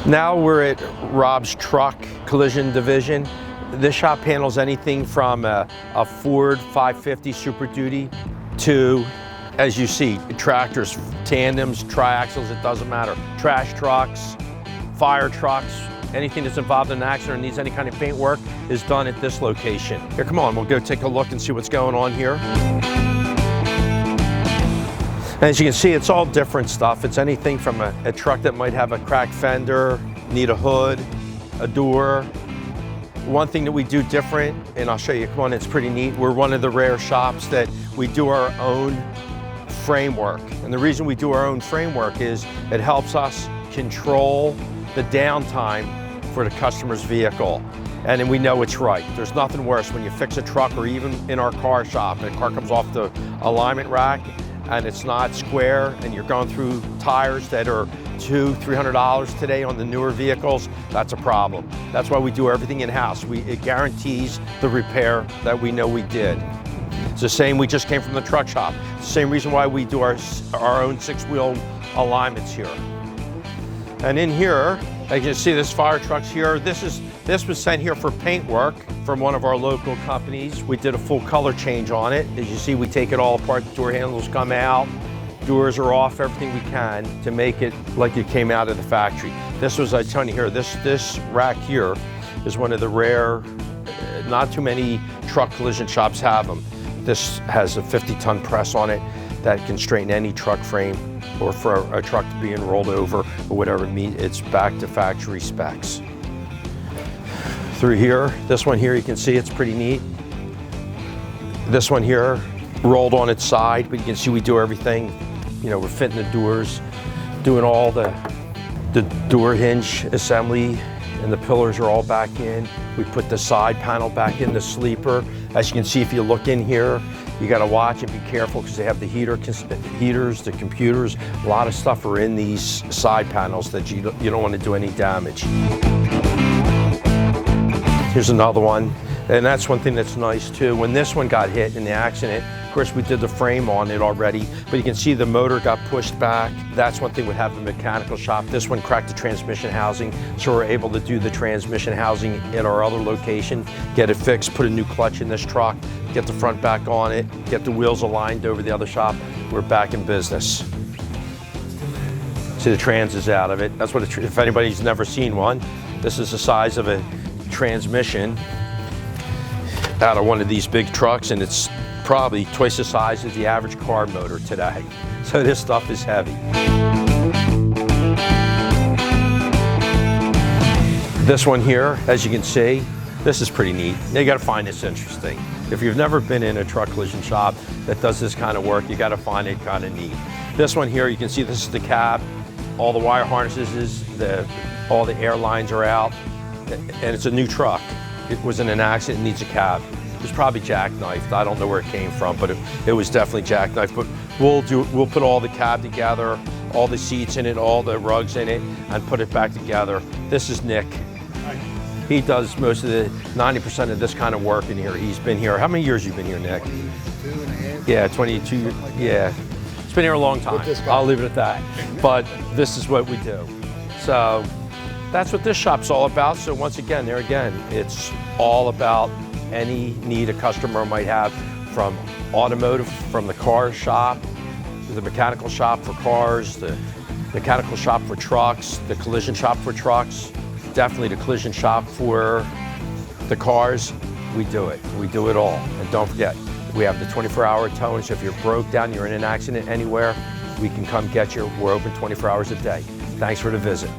Now we're at Rob's Truck Collision Division. This shop handles anything from a Ford 550 Super Duty to, as you see, tractors, tandems, triaxles, it doesn't matter. Trash trucks, fire trucks, anything that's involved in an accident or needs any kind of paint work is done at this location. Here, come on, we'll go take a look and see what's going on here. As you can see, it's all different stuff. It's anything from a truck that might have a cracked fender, need a hood, a door. One thing that we do different, and I'll show you, come on, it's pretty neat. We're one of the rare shops that we do our own framework. And the reason we do our own framework is it helps us control the downtime for the customer's vehicle. And then we know it's right. There's nothing worse when you fix a truck, or even in our car shop, and the car comes off the alignment rack and it's not square, and you're going through tires that are $200–300 today on the newer vehicles. That's a problem. That's why we do everything in-house. It guarantees the repair that we know we did. It's the same, we just came from the truck shop. It's the same reason why we do our own 6-wheel alignments here. And in here, as you can see, this fire truck's here. This was sent here for paint work from one of our local companies. We did a full color change on it. As you see, we take it all apart. The door handles come out, doors are off, everything we can to make it like it came out of the factory. This was, I tell you here, this rack here is one of the rare, not too many truck collision shops have them. This has a 50-ton press on it that can straighten any truck frame, or for a truck to being rolled over or whatever it means, it's back to factory specs. Through here, this one here, you can see it's pretty neat. This one here, rolled on its side, but you can see we do everything. You know, we're fitting the doors, doing all the door hinge assembly, and the pillars are all back in. We put the side panel back in the sleeper. As you can see, if you look in here, you gotta watch and be careful because they have the heaters, the computers. A lot of stuff are in these side panels that you don't want to do any damage. Here's another one, and that's one thing that's nice too. When this one got hit in the accident, of course we did the frame on it already, but you can see the motor got pushed back. That's one thing we have the mechanical shop. This one cracked the transmission housing, so we're able to do the transmission housing in our other location, get it fixed, put a new clutch in this truck, get the front back on it, get the wheels aligned over the other shop. We're back in business. See, the trans is out of it. That's what, if anybody's never seen one, this is the size of a transmission out of one of these big trucks, and it's probably twice the size of the average car motor today. So this stuff is heavy. This one here, as you can see, this is pretty neat. You gotta find this interesting. If you've never been in a truck collision shop that does this kind of work, you gotta find it kind of neat. This one here, you can see this is the cab. All the wire harnesses, all the air lines are out, and it's a new truck. It was in an accident, it needs a cab. It was probably jackknifed. I don't know where it came from, but it was definitely jackknifed. But we'll put all the cab together, all the seats in it, all the rugs in it, and put it back together. This is Nick. He does most of the 90% of this kind of work in here. He's been here. How many years you been here, Nick? 22.5. Yeah, 22. Yeah, it's been here a long time. I'll leave it at that. But this is what we do. So that's what this shop's all about. So once again, it's all about any need a customer might have, from automotive, from the car shop, to the mechanical shop for cars, the mechanical shop for trucks, the collision shop for trucks, definitely the collision shop for the cars. We do it. We do it all. And don't forget, we have the 24-hour towing, so if you're broke down, you're in an accident anywhere, we can come get you. We're open 24 hours a day. Thanks for the visit.